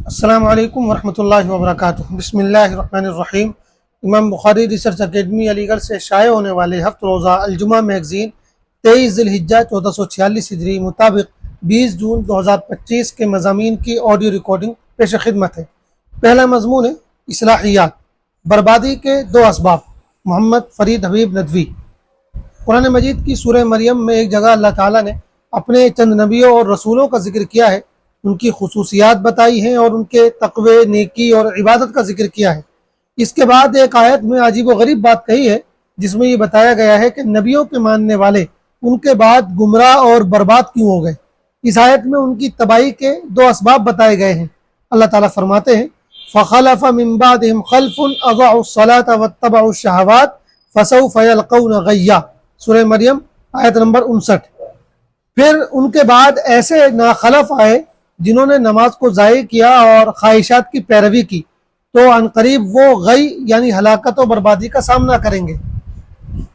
السلام علیکم ورحمۃ اللہ وبرکاتہ۔ بسم اللہ الرحمن الرحیم۔ امام بخاری ریسرچ اکیڈمی علی گڑھ سے شائع ہونے والے ہفت روزہ الجمعہ میگزین 23 ذی الحجہ 1446 ہجری مطابق 20 جون 2025 کے مضامین کی آڈیو ریکارڈنگ پیش خدمت ہے۔ پہلا مضمون ہے اصلاحیات، بربادی کے دو اسباب، محمد فرید حبیب ندوی۔ قرآن مجید کی سورہ مریم میں ایک جگہ اللہ تعالیٰ نے اپنے چند نبیوں اور رسولوں کا ذکر کیا ہے، ان کی خصوصیات بتائی ہیں اور ان کے تقوی، نیکی اور عبادت کا ذکر کیا ہے۔ اس کے بعد ایک آیت میں عجیب و غریب بات کہی ہے جس میں یہ بتایا گیا ہے کہ نبیوں کے ماننے والے ان کے بعد گمراہ اور برباد کیوں ہو گئے۔ اس آیت میں ان کی تباہی کے دو اسباب بتائے گئے ہیں۔ اللہ تعالیٰ فرماتے ہیں فَخَلَفَ مِن بَعْدِهِمْ خَلْفٌ أَضَاعُوا الصَّلَاةَ وَاتَّبَعُوا الشَّهَوَاتِ فَسَوْفَ يَلْقَوْنَ غَيًّا، سورہ مریم آیت نمبر 59۔ پھر ان کے بعد ایسے ناخلف آئے جنہوں نے نماز کو ضائع کیا اور خواہشات کی پیروی کی، تو عنقریب وہ غی یعنی ہلاکت و بربادی کا سامنا کریں گے۔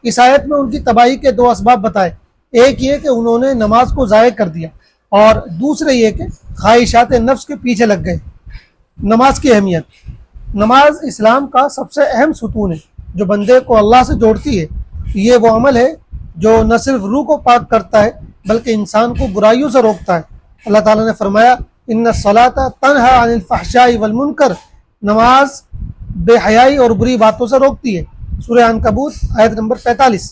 اس آیت میں ان کی تباہی کے دو اسباب بتائے، ایک یہ کہ انہوں نے نماز کو ضائع کر دیا اور دوسرے یہ کہ خواہشات نفس کے پیچھے لگ گئے۔ نماز کی اہمیت۔ نماز اسلام کا سب سے اہم ستون ہے جو بندے کو اللہ سے جوڑتی ہے۔ یہ وہ عمل ہے جو نہ صرف روح کو پاک کرتا ہے بلکہ انسان کو برائیوں سے روکتا ہے۔ اللہ تعالیٰ نے فرمایا ان الصلاۃ تنہی عن الفحشاء والمنکر، نماز بے حیائی اور بری باتوں سے روکتی ہے، سورہ عنکبوت آیت نمبر 45۔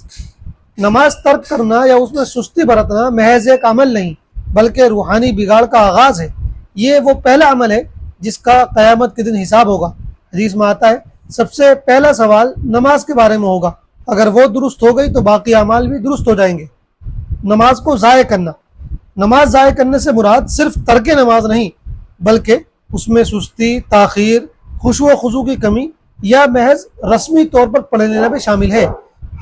نماز ترک کرنا یا اس میں سستی برتنا محض ایک عمل نہیں بلکہ روحانی بگاڑ کا آغاز ہے۔ یہ وہ پہلا عمل ہے جس کا قیامت کے دن حساب ہوگا۔ حدیث میں آتا ہے سب سے پہلا سوال نماز کے بارے میں ہوگا، اگر وہ درست ہو گئی تو باقی اعمال بھی درست ہو جائیں گے۔ نماز کو ضائع کرنا۔ نماز ضائع کرنے سے مراد صرف ترک نماز نہیں بلکہ اس میں سستی، تاخیر، خشوع و خضوع کی کمی یا محض رسمی طور پر پڑھ لینا بھی شامل ہے۔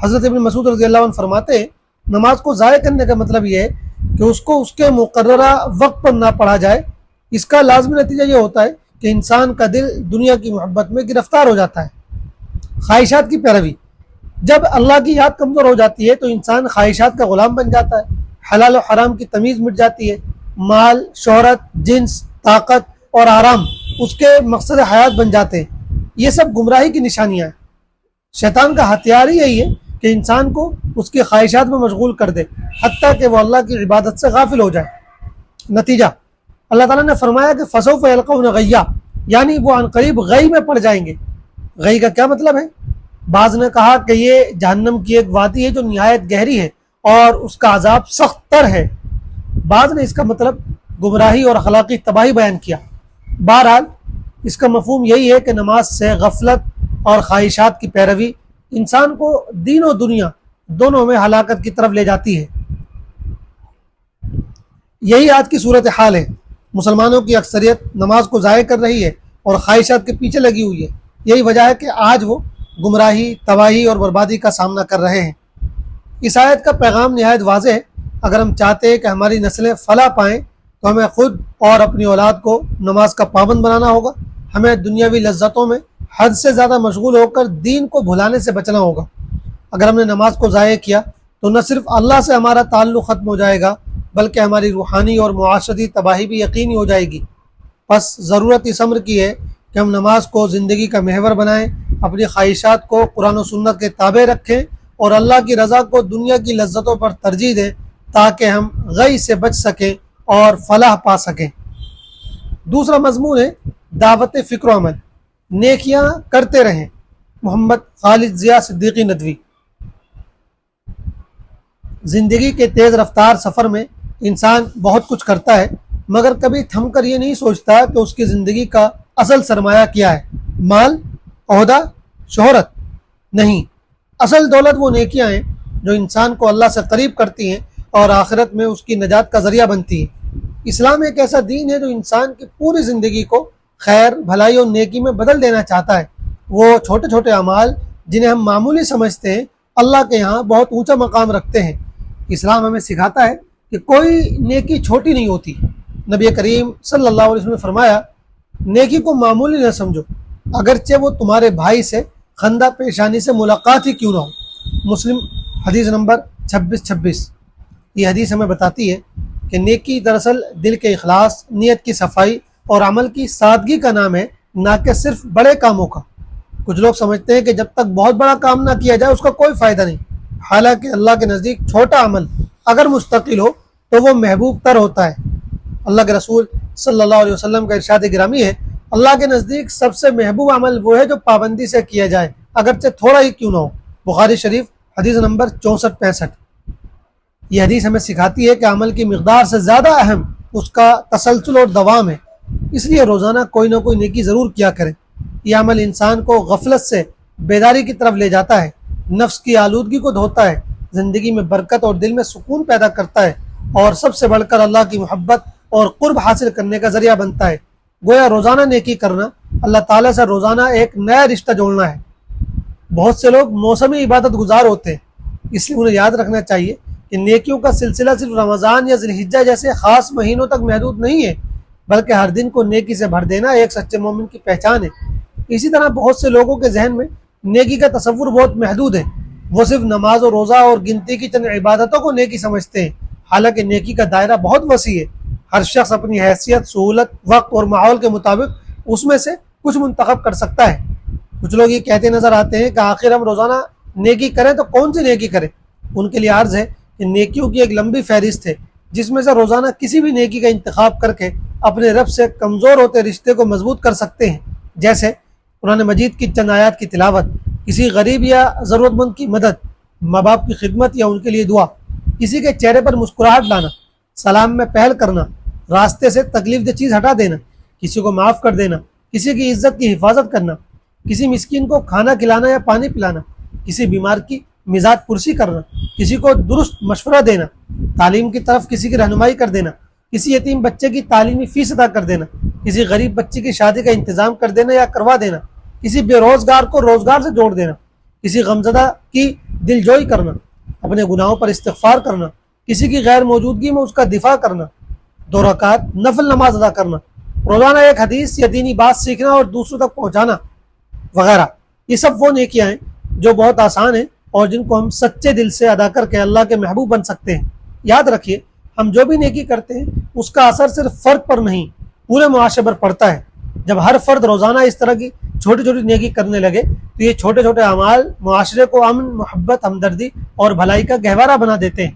حضرت ابن مسعود رضی اللہ عنہ فرماتے ہیں نماز کو ضائع کرنے کا مطلب یہ ہے کہ اس کو اس کے مقررہ وقت پر نہ پڑھا جائے۔ اس کا لازمی نتیجہ یہ ہوتا ہے کہ انسان کا دل دنیا کی محبت میں گرفتار ہو جاتا ہے۔ خواہشات کی پیروی۔ جب اللہ کی یاد کمزور ہو جاتی ہے تو انسان خواہشات کا غلام بن جاتا ہے، حلال و حرام کی تمیز مٹ جاتی ہے، مال، شہرت، جنس، طاقت اور آرام اس کے مقصد حیات بن جاتے ہیں۔ یہ سب گمراہی کی نشانیاں ہیں۔ شیطان کا ہتھیار ہی یہی ہے کہ انسان کو اس کی خواہشات میں مشغول کر دے حتیٰ کہ وہ اللہ کی عبادت سے غافل ہو جائے۔ نتیجہ اللہ تعالیٰ نے فرمایا کہ فسوف یلقون غیا، یعنی وہ عنقریب غی میں پڑ جائیں گے۔ غی کا کیا مطلب ہے؟ بعض نے کہا کہ یہ جہنم کی ایک وادی ہے جو نہایت گہری ہے اور اس کا عذاب سخت تر ہے۔ بعض نے اس کا مطلب گمراہی اور اخلاقی تباہی بیان کیا۔ بہرحال اس کا مفہوم یہی ہے کہ نماز سے غفلت اور خواہشات کی پیروی انسان کو دین و دنیا دونوں میں ہلاکت کی طرف لے جاتی ہے۔ یہی آج کی صورتحال ہے۔ مسلمانوں کی اکثریت نماز کو ضائع کر رہی ہے اور خواہشات کے پیچھے لگی ہوئی ہے۔ یہی وجہ ہے کہ آج وہ گمراہی، تباہی اور بربادی کا سامنا کر رہے ہیں۔ اس آیت کا پیغام نہایت واضح ہے۔ اگر ہم چاہتے ہیں کہ ہماری نسلیں فلاح پائیں تو ہمیں خود اور اپنی اولاد کو نماز کا پابند بنانا ہوگا۔ ہمیں دنیاوی لذتوں میں حد سے زیادہ مشغول ہو کر دین کو بھلانے سے بچنا ہوگا۔ اگر ہم نے نماز کو ضائع کیا تو نہ صرف اللہ سے ہمارا تعلق ختم ہو جائے گا بلکہ ہماری روحانی اور معاشرتی تباہی بھی یقینی ہو جائے گی۔ بس ضرورت اس امر کی ہے کہ ہم نماز کو زندگی کا محور بنائیں، اپنی خواہشات کو قرآن و سنت کے تابع رکھیں اور اللہ کی رضا کو دنیا کی لذتوں پر ترجیح دیں تاکہ ہم غی سے بچ سکیں اور فلاح پا سکیں۔ دوسرا مضمون ہے دعوت فکر و عمل، نیکیاں کرتے رہیں، محمد خالد ضیاء صدیقی ندوی۔ زندگی کے تیز رفتار سفر میں انسان بہت کچھ کرتا ہے مگر کبھی تھم کر یہ نہیں سوچتا کہ اس کی زندگی کا اصل سرمایہ کیا ہے۔ مال، عہدہ، شہرت نہیں، اصل دولت وہ نیکیاں ہیں جو انسان کو اللہ سے قریب کرتی ہیں اور آخرت میں اس کی نجات کا ذریعہ بنتی ہیں۔ اسلام ایک ایسا دین ہے جو انسان کی پوری زندگی کو خیر، بھلائی اور نیکی میں بدل دینا چاہتا ہے۔ وہ چھوٹے چھوٹے اعمال جنہیں ہم معمولی سمجھتے ہیں اللہ کے ہاں بہت اونچا مقام رکھتے ہیں۔ اسلام ہمیں سکھاتا ہے کہ کوئی نیکی چھوٹی نہیں ہوتی۔ نبی کریم صلی اللہ علیہ وسلم نے فرمایا نیکی کو معمولی نہ سمجھو اگرچہ وہ تمہارے بھائی سے خندہ پیشانی سے ملاقات ہی کیوں نہ ہو۔ مسلم حدیث نمبر 2626۔ یہ حدیث ہمیں بتاتی ہے کہ نیکی دراصل دل کے اخلاص، نیت کی صفائی اور عمل کی سادگی کا نام ہے، نہ کہ صرف بڑے کاموں کا۔ کچھ لوگ سمجھتے ہیں کہ جب تک بہت بڑا کام نہ کیا جائے اس کا کوئی فائدہ نہیں، حالانکہ اللہ کے نزدیک چھوٹا عمل اگر مستقل ہو تو وہ محبوب تر ہوتا ہے۔ اللہ کے رسول صلی اللہ علیہ وسلم کا ارشاد گرامی ہے، اللہ کے نزدیک سب سے محبوب عمل وہ ہے جو پابندی سے کیا جائے، اگرچہ تھوڑا ہی کیوں نہ ہو۔ بخاری شریف حدیث نمبر 64-65۔ یہ حدیث ہمیں سکھاتی ہے کہ عمل کی مقدار سے زیادہ اہم اس کا تسلسل اور دوام ہے، اس لیے روزانہ کوئی نہ کوئی نیکی ضرور کیا کریں۔ یہ عمل انسان کو غفلت سے بیداری کی طرف لے جاتا ہے، نفس کی آلودگی کو دھوتا ہے، زندگی میں برکت اور دل میں سکون پیدا کرتا ہے، اور سب سے بڑھ کر اللہ کی محبت اور قرب حاصل کرنے کا ذریعہ بنتا ہے۔ گویا روزانہ نیکی کرنا اللہ تعالیٰ سے روزانہ ایک نیا رشتہ جوڑنا ہے۔ بہت سے لوگ موسمی عبادت گزار ہوتے ہیں، اس لیے انہیں یاد رکھنا چاہیے کہ نیکیوں کا سلسلہ صرف رمضان یا ذی الحجہ جیسے خاص مہینوں تک محدود نہیں ہے، بلکہ ہر دن کو نیکی سے بھر دینا ایک سچے مومن کی پہچان ہے۔ اسی طرح بہت سے لوگوں کے ذہن میں نیکی کا تصور بہت محدود ہے، وہ صرف نماز و روزہ اور گنتی کی چند عبادتوں کو نیکی سمجھتے ہیں، حالانکہ نیکی کا دائرہ بہت وسیع ہے۔ ہر شخص اپنی حیثیت، سہولت، وقت اور ماحول کے مطابق اس میں سے کچھ منتخب کر سکتا ہے۔ کچھ لوگ یہ کہتے نظر آتے ہیں کہ آخر ہم روزانہ نیکی کریں تو کون سی نیکی کریں؟ ان کے لیے عرض ہے کہ نیکیوں کی ایک لمبی فہرست ہے، جس میں سے روزانہ کسی بھی نیکی کا انتخاب کر کے اپنے رب سے کمزور ہوتے رشتے کو مضبوط کر سکتے ہیں، جیسے قرآن مجید کی چند آیات کی تلاوت، کسی غریب یا ضرورت مند کی مدد، ماں باپ کی خدمت یا ان کے لیے دعا، کسی کے چہرے پر مسکراہٹ لانا، سلام میں پہل کرنا، راستے سے تکلیف دہ چیز ہٹا دینا، کسی کو معاف کر دینا، کسی کی عزت کی حفاظت کرنا، کسی مسکین کو کھانا کھلانا یا پانی پلانا، کسی بیمار کی مزاج پرسی کرنا، کسی کو درست مشورہ دینا، تعلیم کی طرف کسی کی رہنمائی کر دینا، کسی یتیم بچے کی تعلیمی فیس ادا کر دینا، کسی غریب بچے کی شادی کا انتظام کر دینا یا کروا دینا، کسی بے روزگار کو روزگار سے جوڑ دینا، کسی غمزدہ کی دل جوئی کرنا، اپنے گناہوں پر استغفار کرنا، کسی کی غیر موجودگی میں اس کا دفاع کرنا، 2 رکعت نفل نماز ادا کرنا، روزانہ ایک حدیث یا دینی بات سیکھنا اور دوسروں تک پہنچانا وغیرہ۔ یہ سب وہ نیکیاں ہیں جو بہت آسان ہیں اور جن کو ہم سچے دل سے ادا کر کے اللہ کے محبوب بن سکتے ہیں۔ یاد رکھیے، ہم جو بھی نیکی کرتے ہیں اس کا اثر صرف فرد پر نہیں پورے معاشرے پر پڑتا ہے۔ جب ہر فرد روزانہ اس طرح کی چھوٹی چھوٹی نیکی کرنے لگے تو یہ چھوٹے چھوٹے اعمال معاشرے کو امن، محبت، ہمدردی اور بھلائی کا گہوارہ بنا دیتے ہیں۔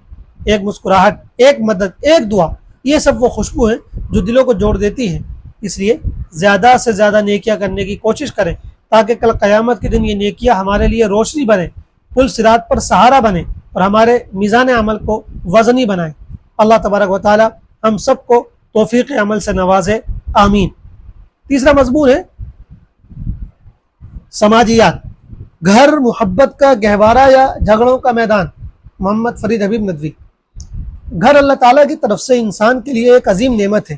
ایک مسکراہٹ، ایک مدد، ایک دعا، یہ سب وہ خوشبو ہیں جو دلوں کو جوڑ دیتی ہیں۔ اس لیے زیادہ سے زیادہ نیکیاں کرنے کی کوشش کریں تاکہ کل قیامت کے دن یہ نیکیاں ہمارے لیے روشنی بنیں، پل صراط پر سہارا بنیں اور ہمارے میزان عمل کو وزنی بنائیں۔ اللہ تبارک و تعالی ہم سب کو توفیق عمل سے نوازے، آمین۔ تیسرا مضمون ہے سماجیات، گھر محبت کا گہوارہ یا جھگڑوں کا میدان۔ محمد فرید حبیب ندوی۔ گھر اللہ تعالیٰ کی طرف سے انسان کے لیے ایک عظیم نعمت ہے۔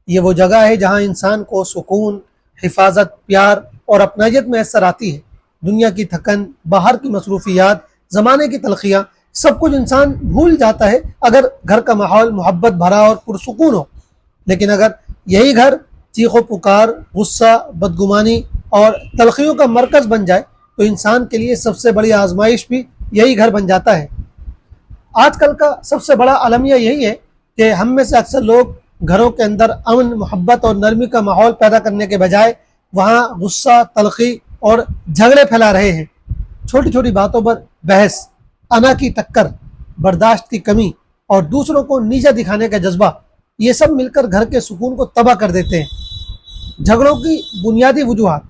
یہ وہ جگہ ہے جہاں انسان کو سکون، حفاظت، پیار اور اپنائیت میسر آتی ہے۔ دنیا کی تھکن، باہر کی مصروفیات، زمانے کی تلخیاں، سب کچھ انسان بھول جاتا ہے اگر گھر کا ماحول محبت بھرا اور پرسکون ہو۔ لیکن اگر یہی گھر چیخ و پکار، غصہ، بدگمانی اور تلخیوں کا مرکز بن جائے تو انسان کے لیے سب سے بڑی آزمائش بھی یہی گھر بن جاتا ہے۔ آج کل کا سب سے بڑا المیہ یہی ہے کہ ہم میں سے اکثر لوگ گھروں کے اندر امن، محبت اور نرمی کا ماحول پیدا کرنے کے بجائے وہاں غصہ، تلخی اور جھگڑے پھیلا رہے ہیں۔ چھوٹی چھوٹی باتوں پر بحث، انا کی ٹکر، برداشت کی کمی اور دوسروں کو نیچا دکھانے کا جذبہ، یہ سب مل کر گھر کے سکون کو تباہ کر دیتے ہیں۔ جھگڑوں کی بنیادی وجوہات: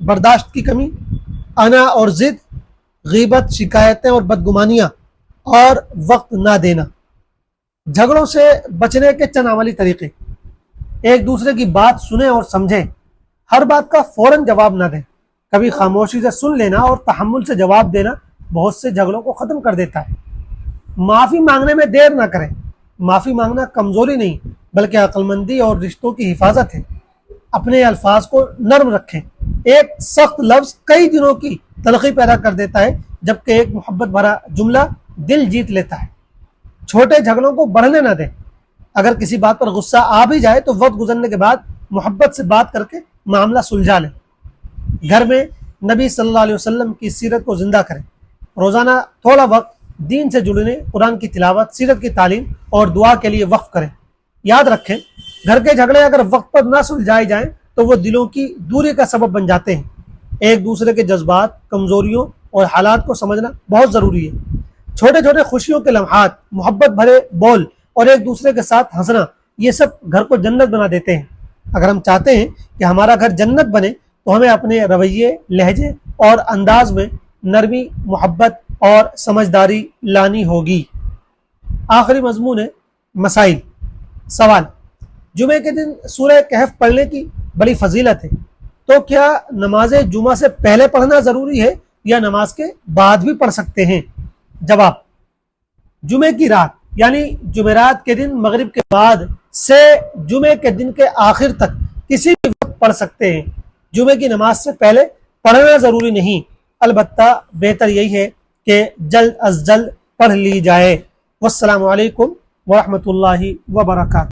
برداشت کی کمی، انا اور ضد، غیبت، شکایتیں اور بدگمانیاں، اور وقت نہ دینا۔ جھگڑوں سے بچنے کے چند عملی طریقے: ایک دوسرے کی بات سنیں اور سمجھیں، ہر بات کا فوراً جواب نہ دیں، کبھی خاموشی سے سن لینا اور تحمل سے جواب دینا بہت سے جھگڑوں کو ختم کر دیتا ہے۔ معافی مانگنے میں دیر نہ کریں، معافی مانگنا کمزوری نہیں بلکہ عقل مندی اور رشتوں کی حفاظت ہے۔ اپنے الفاظ کو نرم رکھیں، ایک سخت لفظ کئی دنوں کی تلخی پیدا کر دیتا ہے جبکہ ایک محبت بھرا جملہ دل جیت لیتا ہے۔ چھوٹے جھگڑوں کو بڑھنے نہ دیں، اگر کسی بات پر غصہ آ بھی جائے تو وقت گزرنے کے بعد محبت سے بات کر کے معاملہ سلجھا لیں۔ گھر میں نبی صلی اللہ علیہ وسلم کی سیرت کو زندہ کریں، روزانہ تھوڑا وقت دین سے جڑنے، قرآن کی تلاوت، سیرت کی تعلیم اور دعا کے لیے وقف کریں۔ یاد رکھیں گھر کے جھگڑے اگر وقت پر نہ سلجھائے جائیں تو وہ دلوں کی دوری کا سبب بن جاتے ہیں۔ ایک دوسرے کے جذبات، کمزوریوں اور حالات کو سمجھنا بہت ضروری ہے۔ چھوٹے چھوٹے خوشیوں کے لمحات، محبت بھرے بول اور ایک دوسرے کے ساتھ ہنسنا، یہ سب گھر کو جنت بنا دیتے ہیں۔ اگر ہم چاہتے ہیں کہ ہمارا گھر جنت بنے تو ہمیں اپنے رویے، لہجے اور انداز میں نرمی، محبت اور سمجھداری لانی ہوگی۔ آخری مضمون ہے مسائل۔ سوال: جمعے کے دن سورہ کہف پڑھنے کی بڑی فضیلت ہے، تو کیا نماز جمعہ سے پہلے پڑھنا ضروری ہے یا نماز کے بعد بھی پڑھ سکتے ہیں؟ جواب: جمعے کی رات یعنی جمعرات کے دن مغرب کے بعد سے جمعے کے دن کے آخر تک کسی بھی وقت پڑھ سکتے ہیں۔ جمعے کی نماز سے پہلے پڑھنا ضروری نہیں، البتہ بہتر یہی ہے کہ جلد از جلد پڑھ لی جائے۔ والسلام علیکم ورحمۃ اللہ وبرکاتہ۔